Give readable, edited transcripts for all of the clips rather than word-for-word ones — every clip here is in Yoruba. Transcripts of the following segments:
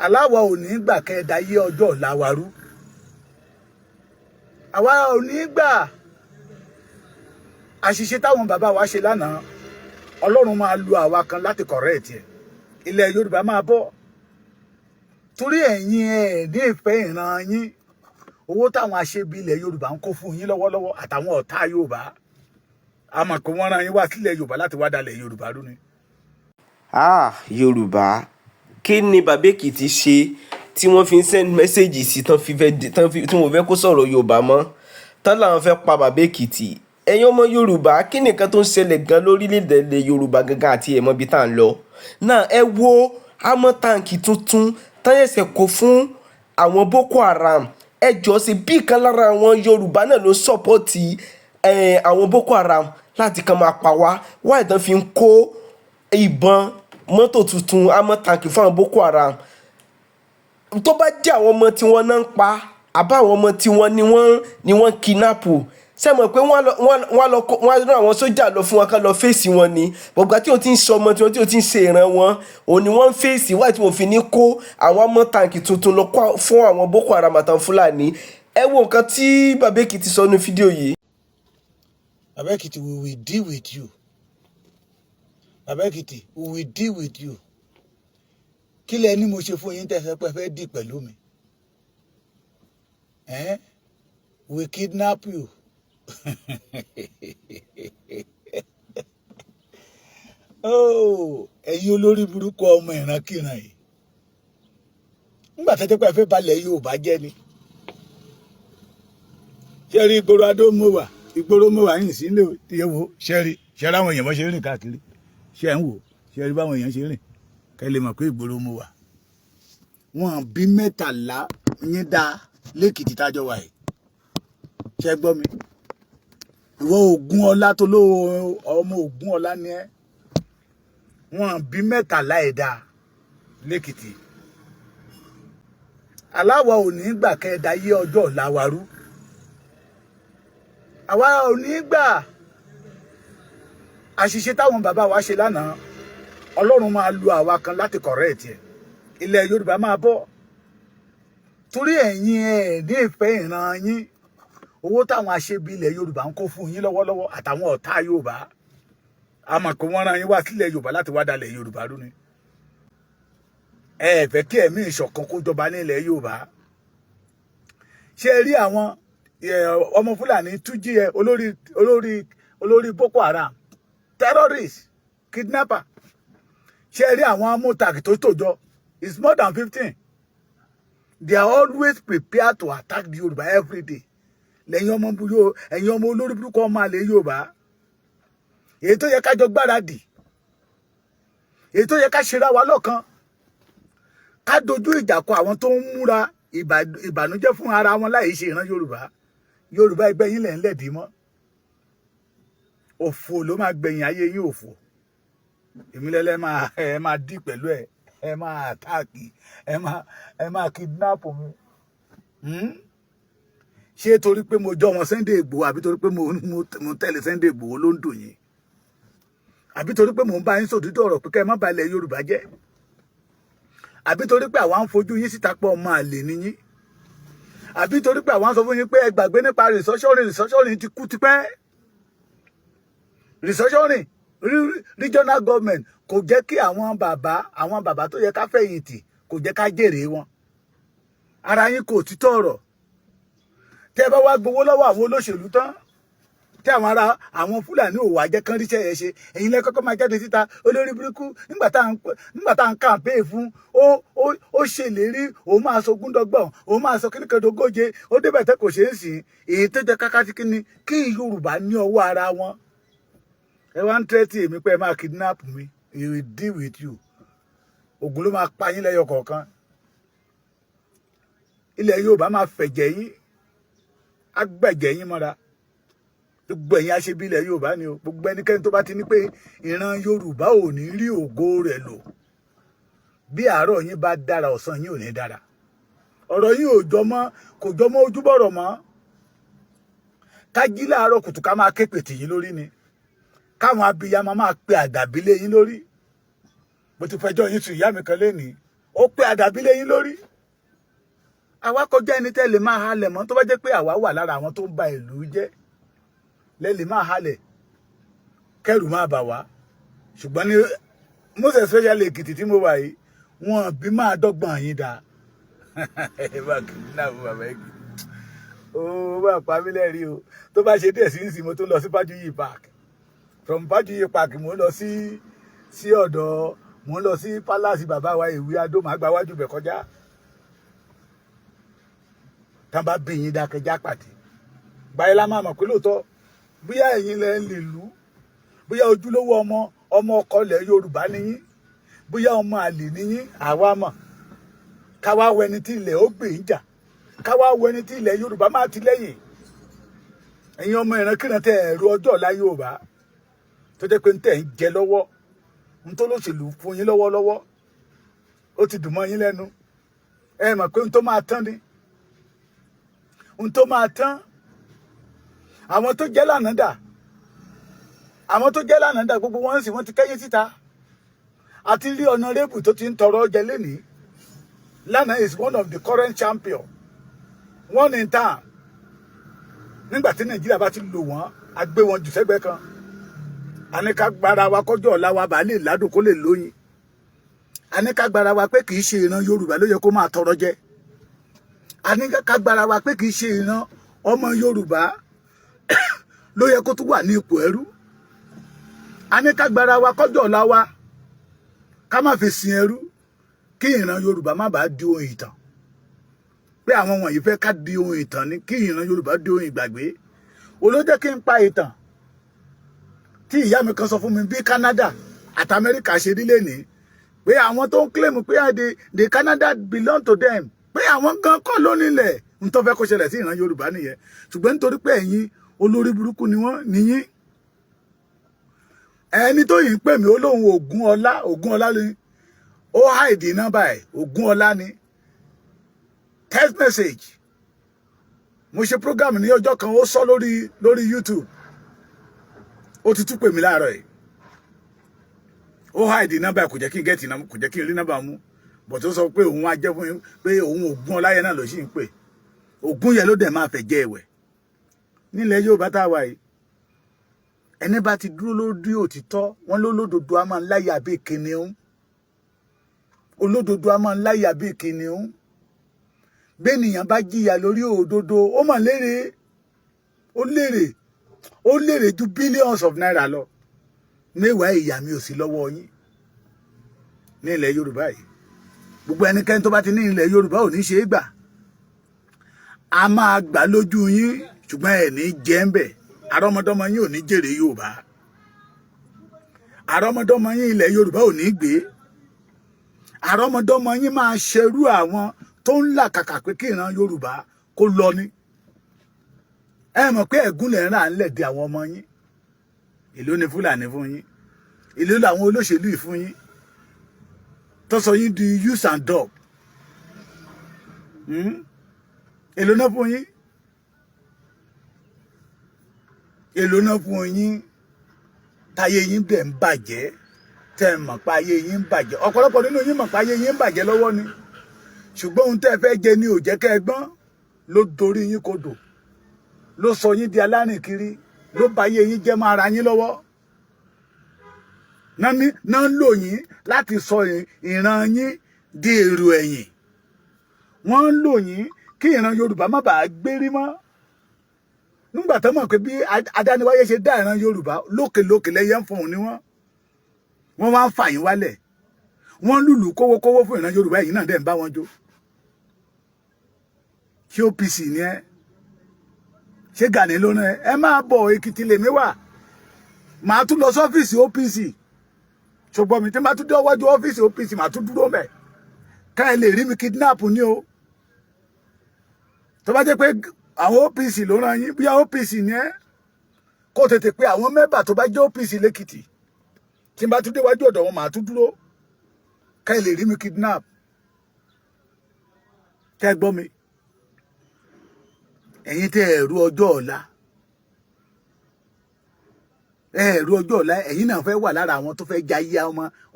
aláwa ò ní gbà kẹ́ẹ̀dá yé ọjọ́ ọ̀la wa rú. Àwa ò ní gbà àṣìṣe táwọn bàbá wa ṣe lánàá Ọlọ́run máa lu àwa kan láti correct ẹ̀. Ilẹ̀ Yorùbá máa bọ́ torí ẹ̀yin ẹ̀ ní ìfẹ́ ìran yín owó táwọn aṣebi ilẹ̀ Yorùbá ń kó fún yín lọ́wọ́lọ́wọ́ àtàwọn ọ̀tá Yorùbá a mọ̀ pé wọ́n rán yín wá sílẹ̀ Yorùbá láti wá dalẹ̀ Yorùbá rú ni. Yorùbá kí ni Bàbá Èkìtì ṣe tí wọ́n fi ń send message sí tí wọ́n fẹ́ kó sọ̀rọ̀ Yorùbá mọ́ tán làwọn fẹ́ pa Bàbá Èkìtì. Ẹ̀yin ọmọ Yorùbá kí nìkan tó ń ṣẹlẹ̀ gan lórílẹ̀‐èdè Yorùbá gangan àti ẹ̀mọ́ ibi tá à ń lọ náà. Ẹ wo amọ̀ táǹkì tuntun táyẹ̀sẹ̀ kó fún àwọn Boko Haram. Ẹ jọ ṣe bí kan lára àwọn Yorùbá náà ló sọ́pọ́ọ̀tì àwọn Boko Haram láti kan máa pa wá ìtàn fi ń kó ìbọn mọ́tò tuntun amọ̀ táǹkì fún àwọn Boko Haram. Tó bá jẹ́ àwọn ọmọ tí wọ́n náà ń pa àbá àwọn ọmọ tí wọ́n ni wọ́n kidnap ṣe mọ̀ pé wọ́n rán àwọn sójà lọ fún wọn ká lọ fèsì wọn ni gbogbo tí o ti ń sọ ọmọ tí wọ́n tí o ti ń ṣe ìran wọn òun ni wọ́n ń fèsì wáyé tí wọ́n fi ní kó àwọn amọ̀ táǹkì tuntun lọ fún àwọn Boko Haram àtàwọn Fúlàní. Ẹ wo nǹkan tí Bàbá Èkìtì sọ nínú fídíò yìí. Bàbá Èkìtì, we will deal with you. Bàbá Èkìtì, we will deal with you. Kí lẹ ní mo ṣe fún yín tẹ́ fẹ́ dì pẹ̀lú mi? We kidnap you. Ẹ̀yin olórí burúkú ọmọ ìrankíran yìí nígbà tẹ́tẹ́ pé ẹ fẹ́ balẹ̀ Yorùbá jẹ́ ni. Ṣé rí ìgboro adó mọ́ wà ìgboro mọ́ wà yìí sílé ìyẹ wo ṣe rí àwọn èèyàn bọ́ ṣe rìn káàkiri ṣe ń wò ṣe rí báwọn èèyàn ṣe rìn kẹ́ lè mọ̀ pé ìgboro mọ́ wà. Wọ́n bí 13 yín dá lẹ́kìtì tájọ wà yìí. Ṣé gbọ́ mi? Ìwọ Ògúnọlá tó ló ọmọ Ògúnọlá ni ẹ́. Wọ́n bí 13 ẹ̀dá lẹ́kìtì. Aláwa ò ní gbà kẹ́ẹ̀dá yé ọjọ́ ọ̀la wa rú. Àwa ò ní gbà àṣìṣe táwọn bàbá wa ṣe lánàá Ọlọ́run máa lu àwa kan láti correct ẹ̀. Ilẹ̀ Yorùbá máa bọ́ torí ẹ̀yin ẹ̀ ní ìfẹ́ ìran yín owó táwọn aṣebi ilẹ̀ Yorùbá ń kó fún yín lọ́wọ́lọ́wọ́ àtàwọn ọ̀tá Yorùbá a mọ̀ pé wọ́n rán yín wá sílẹ̀ Yorùbá láti wá dalẹ̀ Yorùbá rú ni. Ẹ fẹ́ kí ẹ̀mí ìṣọ̀kan kó jọba ní ilẹ̀ Yorùbá. Ṣé rí àwọn ọmọ Fúlàní Túnjí olórí Boko Haram terrorist kidnapper. Ṣé rí àwọn amútàkì tó tòjọ it's more than 15. They are always prepared to attack the Yorùbá every day. Lẹ́yìn ọmọ olórí burúkú ọmọ àlè Yorùbá. Èyí tó yẹ ká jọ gbáradì. Èyí tó yẹ ká ṣera wa lọ́kan. Ká dojú ìjà kọ àwọn tó ń múra ìbànújẹ́ fún ara wọn láì ṣe ìran Yorùbá. Yorùbá ẹgbẹ́ yín lẹ̀ ń lẹ̀dí mọ́. Òfò ló máa gbẹ̀yìn ayé yín òfò. Ìmílẹ̀lẹ̀ máa dì pẹ̀lú ẹ̀. Ẹ máa àtáàkì. Ẹ máa kidnap mi. Ṣé torí pé mo jọ wọn Sunday Igboho àbí torí pé mo tẹ̀lé Sunday Igboho ló ń dùn yín? Àbí torí pé mo ń bá yín sòtítọ́ ọ̀rọ̀ pé kẹ́ ẹ má balẹ̀ Yorùbá jẹ́? Àbí torí pé àwa ń fojú yín síta pọ̀ ọmọ àlè ni yín? Àbí torí pé àwa ń sọ fún yín pé ẹ gbàgbé nípa restructuring ti kú tipẹ́? Restructuring regional government kò jẹ́ kí àwọn bàbá tó yẹ ká fẹ̀yìntì kò jẹ́ ká jèrè wọn. Ara yín kò títọ́ ọ̀rọ̀. Tẹ́ bá wá gbowó lọ́wọ́ àwọn olóṣèlú tán tí àwọn Fúlàní ò wá jẹ́ kán ríṣẹ́ yẹn ṣe ẹ̀yin lẹ kọ́kọ́ máa jáde síta olórí burúkú nígbà tá à ń campaign fún ó ṣèlérí òun máa sọ ogúndọ́gbọ̀n òun máa sọ kíníkàndógóje ó débẹ̀ tẹ́ kò ṣe é sìn èyí tó jẹ́ kákàtí kíni kí Yorùbá ní ọwọ́ ara wọn. Ẹ wá ń tẹ́tí èmi pé ẹ máa kidnap mi he will deal with you. Ògùn ló máa pa yín lẹ́yọ kọ̀ọ̀kan. Ilẹ̀ Yorùbá máa fẹ̀jẹ̀ yín agbẹ̀jẹ̀ yín mọ́ra. Gbogbo ẹ̀yin aṣebi ilẹ̀ Yorùbá ni o. Gbogbo ẹnikẹ́ni tó bá ti ní pé ìran Yorùbá ò ní rí ògo rẹ̀ lò bí àárọ̀ yín bá dára ọ̀sán yín ò ní dára. Ọ̀rọ̀ yín kò jọmọ́ ojúbọ̀rọ̀ mọ́. Ká jí láàárọ̀ kùtù ká máa ké pètè yín lórí ni. Káwọn abiyamọ máa pe àdàbí lé yín lórí. Mo ti fẹjọ́ yín sùn ìyá mi kan lénìí. ó pé àdàbí lẹ́yìn lórí àwa kọjá ẹni tẹ́ lè máa halẹ̀ mọ́ tó bá jẹ́ pé àwa wà lára àwọn tó ń ba ìlú jẹ́ lẹ́ lè máa halẹ̀ kẹ́rù máa bà wá ṣùgbọ́n ní most especially Èkìtì tí mo wà yìí wọn bí máa dọ́gbọ̀n yín dáa ó bá pa mí lẹ́rìí o tó bá ṣe díẹ̀ sí ní sí mo tó lọ sí Fájuyì Park from Fájuyì Park mo lọ sí ọ̀dọ̀ mo lọ sí palace bàbá wa Ìwé Adó máa gba wájú bẹ̀ kọjá tá bá bí yín dákẹjá pàdé báyìí la máa mọ̀ pé lóòótọ́ bóyá ẹ̀yin lẹ ń lè lù bóyá ojúlówó ọmọ ọkọ ilẹ̀ Yorùbá ni yín bóyá ọmọ àlè ni yín àwa mọ̀ káwá wẹni tí ilẹ̀ ó gbè ń jà káwá wẹni tí ilẹ̀ Yorùbá máa ti lẹ́yìn ẹ̀yin ọmọ ìrankíran tẹ ẹ̀rọ ọjọ́ ọ̀la Yorùbá tó jẹ́ pé ń tẹ̀ ń jẹ lọ́wọ́ ń tó lóṣèlú fún yín lọ́wọ́lọ́wọ́ ó ti dùn mọ́ yín lẹ́nu ẹ mọ̀ pé ń tó máa tán ni ń tó máa tán àwọn tó jẹ́ lánàá dà àwọn tó jẹ́ lánàá dà gbogbo wọn sì wọ́n ti kẹ́yìn síta àti rí ọ̀nàrẹ́bù tó ti ń tọrọ ọjẹ lénìí lánàá is one of the current champion one in town nígbà tí Nàìjíríà bá ti lò wọ́n a gbé wọn jù sẹ́gbẹ́ kan a ní ká gbára wa kọjọ́ ọ̀la wa bá lè ládùn kó lè lóyin a ní ká gbára wa pé kì í ṣe ìran Yorùbá ló yẹ kó máa tọrọ jẹ a ní ká gbára wa pé kì í ṣe ìran ọmọ Yorùbá ló yẹ kó tún wà ní ipò ẹrú a ní ká gbára wa kọjọ́ ọ̀la wa ká má fi sin ẹrú kí ìran Yorùbá má bàa di ohun ìtàn pé àwọn wọ̀nyí fẹ́ ká di ohun ìtàn ni kí ìran Yorùbá di ohun ìgbàgbé olójẹ́ kí n pa ìtàn tí ìyá mi kan sọ fún mi bí Canada àti America ṣe rí lénìí pé àwọn tó ń claim pé the Canada belong to them pé àwọn gan kọ́ ló nílẹ̀ ń tó fẹ́ kó ṣẹlẹ̀ sí ìran Yorùbá nìyẹn ṣùgbọ́n nítorí pé ẹ̀yin olórí burúkú ni wọ́n níyín ẹni tó yìí ń pè mí ó lóun Ògúnọlá ni ó háìdì nọ́mbà ẹ̀ Ògúnọlá ni text message mo ṣe program ní ọjọ́ kan ó sọ lórí YouTube ó ti tún pè mí láàárọ̀ yìí ó háìdì nọ́mbà ẹ̀ kò jẹ́ kí n gẹ́tì náà kò jẹ́ kí n rí nọ́mbà mú bọ̀ tó sọ pé òun á jẹ́ fún yín pé òun Ògúnọlá yẹn náà ló sì ń pè Ògún yẹn ló dẹ̀ máa fẹ́ jẹ́ ẹ̀wẹ̀ nílẹ̀ Yorùbá tá a wà yìí ẹni bá ti dúró lórí òtítọ́ wọn lólódodo a máa ń láyà bí kìnìún olódodo a máa ń láyà bí kìnìún bẹ́ẹ̀nìyàn bá jìyà lórí òdodo ó mà lérè ó lérè ju billions of naira lọ mẹ́wàá ìyá mi ò sí lọ́wọ́ yín ní ilẹ̀ Yorùbá yìí gbogbo ẹnikẹ́ni tó bá ti ní ilẹ̀ Yorùbá ò ní ṣe é gbà a máa gbà lójú yín ṣùgbọ́n ẹ̀ ní jẹ́ ń bẹ̀ àrọ́mọdọ́mọ yín ò ní jèrè Yorùbá àrọ́mọdọ́mọ yín ilẹ̀ Yorùbá ò ní gbé àrọ́mọdọ́mọ yín máa ṣerú àwọn tó ń làkàkà pé kí ìran Yorùbá kó lọ ní ẹ mọ̀ pé ẹ̀gún lẹ̀ ń rà ńlẹ̀ di àwọn ọmọ yín ìlú ni Fúlàní fún yín ìlú làwọn olóṣèlú yìí fún yín tó sọ yín di use and dog èlò náà fún yín èlò náà fún yín táyé yín bẹ̀ ń bàjẹ́ tẹ́ ẹ mọ̀ pé ayé yín ń bàjẹ́ ọ̀pọ̀lọpọ̀ nínú yín mọ̀ pé ayé yín ń bàjẹ́ lọ́wọ́ ni ṣùgbọ́n ohun tẹ́ ẹ fẹ́ jẹ ní ò jẹ́ kẹ́ ẹ gbọ́n ló dorí yín kodò ló sọ yín di alárìn kiri ló bà ayé yín jẹ́ máa ra yín lọ́wọ́ náà ń lò yín láti sọ ìran yín di èrò ẹ̀yìn wọ́n ń lò yín kí ìran Yorùbá má bàa gbérí mọ́ nígbà tó mọ̀ pé bí adániwáyé ṣe dá ìran Yorùbá lókèlókè lẹ́yẹ ń fọhùn ni wọ́n wá ń fà yín wálẹ̀ wọ́n lùlù kówókówó fún ìran Yorùbá yìí náà dẹ̀ ń bá wọn jó ṣé OPC ni ẹ ṣé Gani ló rán ẹ máa bọ̀ Èkìtì lèmi wà màá tún lọ sọ́fíìsì OPC ṣùgbọ́n mi tí màá tún dé ọwọ́jú ọ́fíìsì OPC màá tún dúró mẹ́ ká ẹ lè rí mi kidnap ní o tó bá jẹ́ pé àwọn OPC ló rán yín bóyá OPC ni ẹ kó tètè pé àwọn mẹ́bà tó bá jẹ́ OPC lẹ́kìtì tí n bá tún déwájú ọ̀dọ̀ wọn màá tún dúró ká ẹ lè rí mi kidnap kẹ́ gbọ́ mi ẹ̀yin tẹ́ ẹ̀rú ọjọ́ ọ̀la ẹ̀rù ọjọ́ ọ̀la ẹ̀yin náà fẹ́ wà lára àwọn tó fẹ́ jayé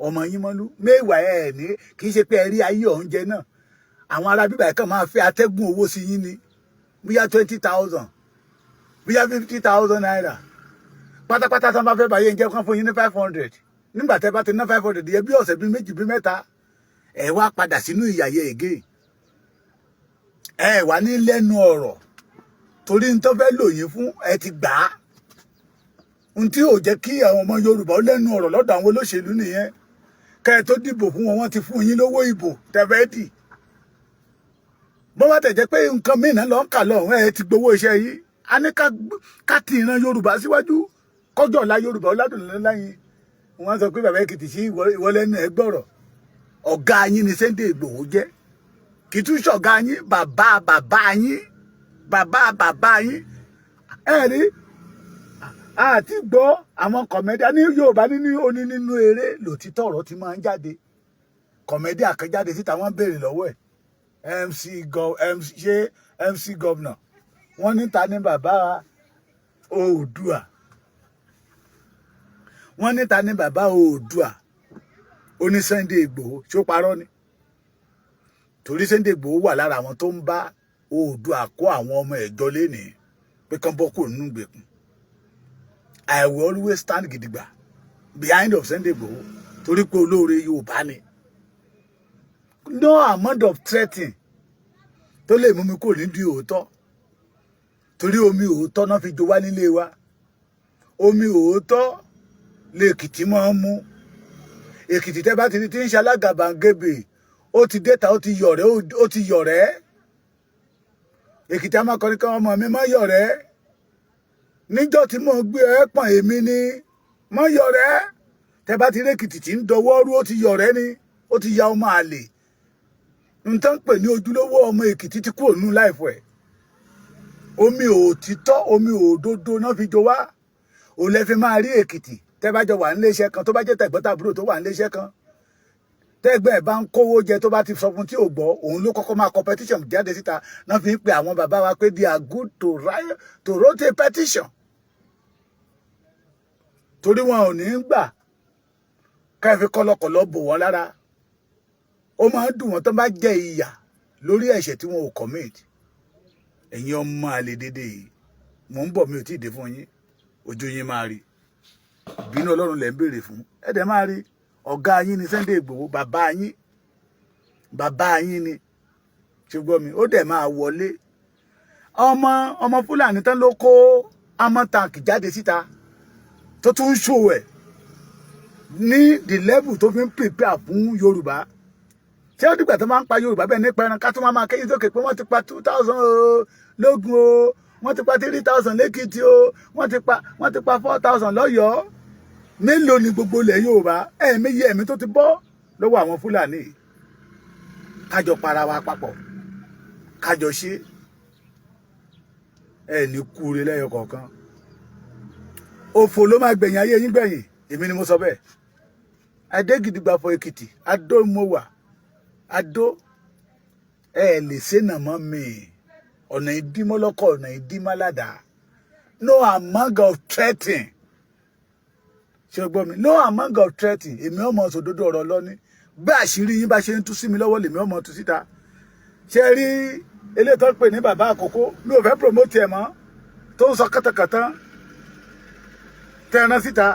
ọmọ yín mọ́lú mẹ́wàá ẹ̀ ní kì í ṣe pé ẹ rí ayé oúnjẹ náà àwọn ará bíbá kan máa fẹ́ atẹ́gùn owó sí yín ni bóyá 20,000 bóyá 50,000 naira pátápátá tí wọ́n bá fẹ́ báyé ń jẹ́ kán fún yín ní 500 nígbà tẹ́ bá ti ná 500 yẹ bí ọ̀sẹ̀ bí méjì bí mẹ́ta ẹ wá padà sínú ìyàyẹ ègé ẹ wà ní lẹ́nu ọ̀rọ̀ torí n tó fẹ́ lò yín fún ẹ ti gbà á n tí ò jẹ́ kí àwọn ọmọ Yorùbá lẹ́nu ọ̀rọ̀ lọ́dọ̀ àwọn olóṣèlú nìyẹn kẹ́ ẹ tó dìbò fún wọn wọ́n ti fún yín lówó ìbò tẹ́fẹ́ẹ́dì bó bá tẹ̀ jẹ́ pé nǹkan mìíràn lọ́n kà lọ́hùn ẹ ti gbowó iṣẹ́ yìí a ní ká ti ìran Yorùbá síwájú kọjọ́ ọ̀la Yorùbá ọ̀làdùn lẹ́yìn wọ́n sọ pé bàbá Èkìtì sí ìwọlẹ́nu ẹ gbọ́rọ̀ ọ̀gá yín ni Sunday Igboho jẹ́ kì í tún ṣọ̀gá yín bàbá yín ẹ rí àti gbọ́ àwọn kọ̀mẹ́díà ní Yorùbá nínú eré lòtítọ́ ọ̀rọ̀ ti máa ń jáde kọ̀mẹ́díà kan jáde síta wọ́n béèrè lọ́wọ́ ẹ̀ MC governor wọ́n ní ta ní bàbá Oòduà wọ́n ní ta ní bàbá Oòduà ó ní Sunday Igboho ṣó parọ́ ni torí Sunday Igboho wà lára àwọn tó ń bá Oòduà kó àwọn ọmọ ẹ̀jọ́ lénìí pé kán bọ́ kúrò nínú ìgbèkùn I will always stand gidigba behind of Sunday Igboho torí pé olóore Yorùbá ni no amount of threatening tó lè mú mi kúrò nídìí òótọ́ torí omi òótọ́ náà fi jọ wá nílé wa omi òótọ́ lèkìtì máa ń mú Èkìtì tẹ́ bá ti rí tí ń ṣe alágàbàǹgebè ó ti déta ó ti yọ̀rẹ́ Èkìtì a máa kọrin kan ọmọ mi má yọ̀rẹ́ níjọ́ tí mo gbé ẹ pọ̀n èmi ni má yọ̀rẹ́ tẹ́ bá ti rí Èkìtì tí ń dọwọ́ rú ó ti yọ̀rẹ́ ni ó ti ya ọmọ àlè n tán pè ní ojúlówó ọmọ Èkìtì ti kúrò nínú láìfọ ẹ omi òtítọ́ omi òdodo náà fi jọ wá ò lẹ fi máa rí Èkìtì tẹ́ bá jọ wà nílé iṣẹ́ kan tó bá jẹ́ tẹ̀gbọ́ntàbúrò tó wà nílé iṣẹ́ kan tẹ́gbẹ́ ẹ̀ bá ń kówó jẹ tó bá ti sọ fún tí ò gbọ́ òun ló kọ́kọ́ máa competition jáde síta náà fi ń pe àwọn bàbá wa pé they are good to write a petition torí wọn ò ní gbà káyọ̀fẹ́ kọ́lọ́kọ̀lọ́ bò wọ́n lára ó máa ń dùn wọ́n tó bá jẹ́ ìyà lórí ẹ̀ṣẹ̀ tí wọn ò commit ẹ̀yin ọmọ àlè dédé yìí mò ń bọ̀ mi ò tí ì dé fún yín ojú yín máa rí ìbínú Ọlọ́run lẹ́ ń béèrè fún ẹ̀dẹ̀ máa rí ọ̀gá yín ni Sunday Igboho bàbá yín ni ṣùgbọ́n mi ó dẹ̀ máa wọlé ọmọ Fúlàní tán ló kó amọ̀tàǹkì jáde síta tó tún ń ṣòwò ẹ̀ ní the level tó fi ń prepare fún Yorùbá ṣé ó dìgbà tó máa ń pa Yorùbá bẹ́ẹ̀ nípa ẹran ká tó máa kéyìn sókè pé wọ́n ti pa 2,000 lógun o wọ́n ti pa 3,000 lẹ́kìtì o wọ́n ti pa 4,000 lọ́yọ̀ọ́ mélòó ni gbogbo ilẹ̀ Yorùbá ẹ̀mí tó ti bọ́ lọ́wọ́ àwọn Fúlàní kájọ para wa papọ̀ kájọ ṣe ní kúre lẹ́yọ kọ̀ọ̀kan òfò ló máa gbẹ̀yìn ayé yín gbẹ̀yìn èmi ni mo sọ bẹ́ẹ̀ Adégidigba for Èkìtì Adó mo wà Adó lè ṣènà mọ́ mi ọ̀nà ìdímọ́lọ́kọ̀ ọ̀nà ìdímọ́ládà no amount of threatening ṣe gbọ́ mi no amount of threatening èmi ọmọ sòdodo ọ̀rọ̀ lọ́ní bá àṣírí yín bá ṣe ń tú sí mi lọ́wọ́ lèmi ọmọ tú síta ṣe rí eléyìí tó pè ní bàbá àkókò mi ò fẹ́ promote ẹ̀ mọ́ tó ń sọ kàtàkàtà tẹ́ran síta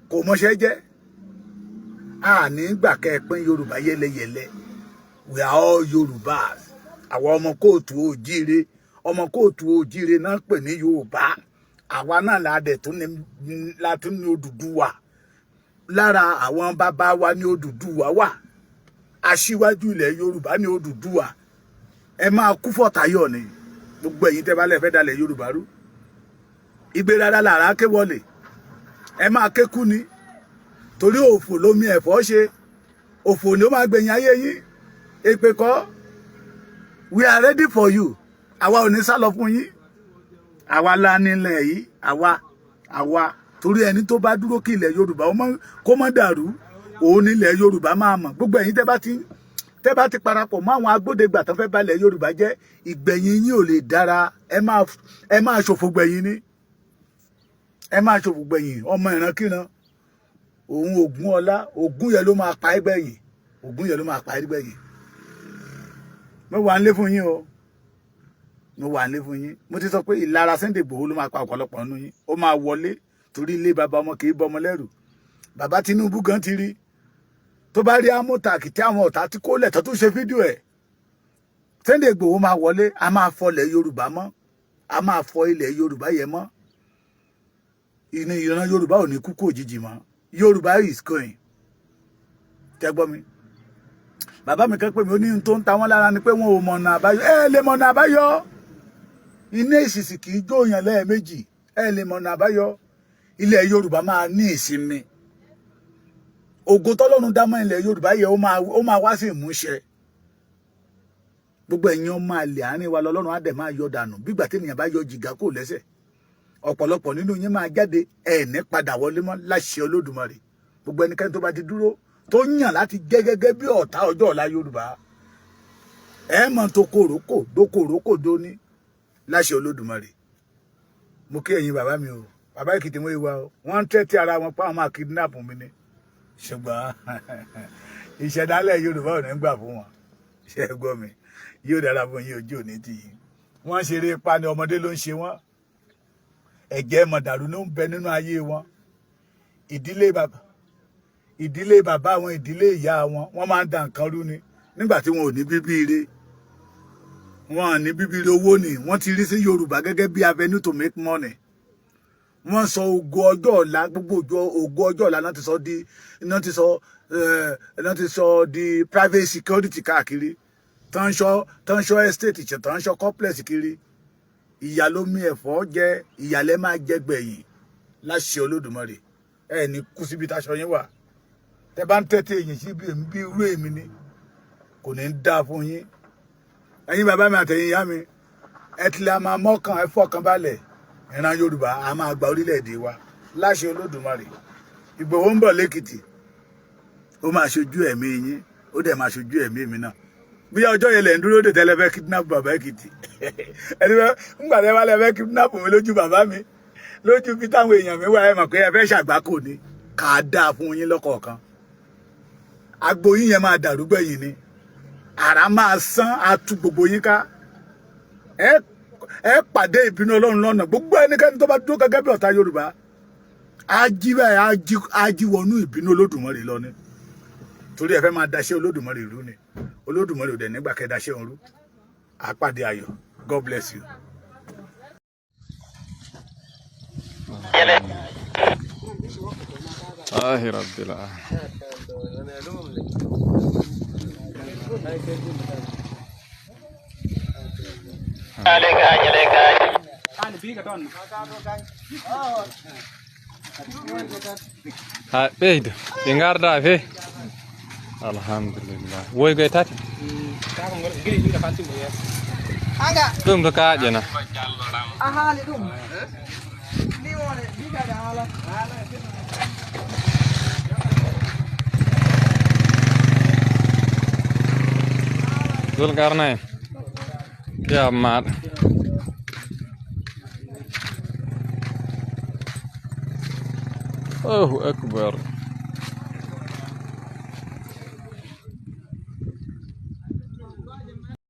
kò mọṣẹ́ jẹ́ àní gbà kẹ́ ẹ pín Yorùbá yẹlẹyẹlẹ we are all Yorùbás àwọn ọmọ kóòtù òjíire náà pè ní Yorùbá àwa náà la tún ní Odùduwà lára àwọn bàbá wa ní Odùduwà wà aṣíwájú ilẹ̀ Yorùbá ní Odùduwà ẹ máa kú fọ̀tayọ̀ ni gbogbo ẹ̀yin tẹ́ bá lè fẹ́ dalẹ̀ Yorùbá rú ìgbéraga làrá ké wọlé ẹ máa ké kú ni torí òfò lómi ẹ̀fọ́ ṣe òfò ni ó máa gbẹ̀yìn ayé yín èpè kọ́ we are ready for you àwa ò ní sá lọ fún yín àwa la nílẹ̀ yìí àwa torí ẹni tó bá dúró kí ilẹ̀ Yorùbá kó má dàrú òun nílẹ̀ Yorùbá máa mọ̀ gbogbo ẹ̀yin tẹ́ bá ti parapọ̀ mọ́ àwọn agbódegbà tó fẹ́ balẹ̀ Yorùbá jẹ́ ìgbẹ̀yìn yín ò lè dára ẹ máa ṣòfò gbẹ̀yìn ni ẹ máa ṣòfò gbẹ̀yìn ọmọ ìrankíran òun ògún ọlá ògún yẹn ló máa pa ẹ́ gbẹ̀yìn ògún yẹn ló máa pa ẹ́ gbẹ̀yìn mo wà nílé fún yín o mo wà nílé fún yín mo ti sọ pé ìlara Sunday Igboho ló máa pa ọ̀pọ̀lọpọ̀ nínú yín ó máa wọlé torí ilé bàbá ọmọ kì í bọmọ lẹ́rù bàbá Tinubu gan ti rí tó bá rí amótàkì tí àwọn ọ̀tá tí kò lẹ̀ tó tún ṣe fídíò ẹ̀ Sunday Igboho máa wọlé a máa fọlẹ̀ Yorùbá mọ́ a máa fọ ilẹ̀ Yorùbá yẹn mọ́ ìran Yorùbá ò ní kú kú òjijì mọ́ Yorùbá is going tẹ́ gbọ́ mi bàbá mi kan pè mí ó ní tó ń ta wọ́n lára ni pé wọn ò mọ̀nà àbáyọ lè mọ̀nà àbáyọ iná ìsìsì kì í jóyàn lẹ́ẹ̀mejì lè mọ̀nà àbáyọ ilẹ̀ Yorùbá máa ní ìsinmi ògo tọ́lọ́run dámọ́ ilẹ̀ Yorùbá yẹ ó máa wá sí ìmúṣẹ gbogbo ẹ̀yin ọmọ àlè àárín wa lọ́lọ́run á dẹ̀ máa yọ dànù bígbà téèyàn bá yọ jìgá kò lẹ́sẹ̀ ọ̀pọ̀lọpọ̀ nínú yín máa jáde ẹ̀ẹ́nì padà wọlé mọ́ láṣẹ Olódùmarè gbogbo ẹnikẹ́ni tó bá ti dúró tó yàn láti jẹ́ gẹ́gẹ́ bí ọ̀tá ọjọ́ ọ̀la Yorùbá ẹ mọ̀ tó kòrókò dóní láṣẹ Olódùmarè mo kí ẹ̀yin bàbá mi o bàbá Èkìtì wọ́n ìwà o wọ́n ń tẹ́tí ara wọn pa àwọn máa kidnap mi ni ṣùgbọ́n ìṣẹ̀dálẹ̀ Yorùbá ò ní gbà fún wọn ṣe é gbọ́ mi yóò dára fún yín ojú òní tì yín wọ́n ṣeré pa ni ọmọdé ló ń ṣe wọ́n ẹ̀jẹ̀ mọ̀dàrú ló ń bẹ nínú ayé wọn ìdílé bàbá wọn ìdílé ìyá wọn wọ́n máa ń da nǹkan rú ni nígbà tí wọn ò ní bíbí ire wọn ò ní bíbí ire owó ni wọ́n ti rí sí Yorùbá gẹ́gẹ́ bí avenue to make money wọ́n sọ ògo ọjọ́ ọ̀la gbogbo ògo ọjọ́ ọ̀la náà ti sọ di private security káàkiri tán ṣọ́ estate ṣe tán ṣọ́ complex kiri ìyà ló mí ẹ̀fọ́ jẹ ìyàlẹ́ máa jẹ gbẹ̀yìn láṣẹ Olódùmarè ẹ ní kú síbi táṣọ yín wà tẹ bá ń tẹ́tẹ́ èyìn sí bí irú èmi ni kò ní í dáa fún yín ẹ̀yin bàbá mi àtẹ̀yin ìyá mi ẹ tilẹ̀ a máa mọ́kàn ẹ fọkàn balẹ̀ ìran Yorùbá a máa gba orílẹ̀-èdè wa láṣẹ Olódùmarè Ìgbòho ń bọ̀ lẹ́kìtì ó máa ṣojú ẹ̀mí yín ó dẹ̀ máa ṣojú ẹ̀mí mi náà bí ọjọ́ yẹn lẹ̀ ń dúró dè tẹ́lẹ̀ fẹ́ kidnap bàbá Èkìtì ẹni fẹ́ ńgbà tẹ́ bá lẹ́ fẹ́ kidnap mi lójú bàbá mi lójú bí táwọn èèyàn mi wà ẹ mọ̀ pé ẹ fẹ́ ṣàgbákò ni kà á dáa fún yín lọ́kọ̀ọ̀kan agbo yín yẹn máa dàrú gbẹ̀yìn ni àrá máa sán atú gbogbo yín ká ẹ pàdé ìbínú Ọlọ́run lọ́nà gbogbo ẹnikẹ́ni tó bá dúró gẹ́gẹ́ bí ọ̀tá Yorùbá á jí wọnú ìbínú Olódùmarè lọ ni torí ẹ fẹ́ máa daṣẹ́ Olódùmarè rú ni Olódùmarè ò dẹ̀ nígbà kẹ́ daṣẹ́ òun rú àpàdé ayọ̀ God bless you. Rabbil Beydu, dengar dah fe. Alhamdulillah. Woi gue tat. Tum tu kah je na. Zulkarnain. Ya mat. Oh, akbar.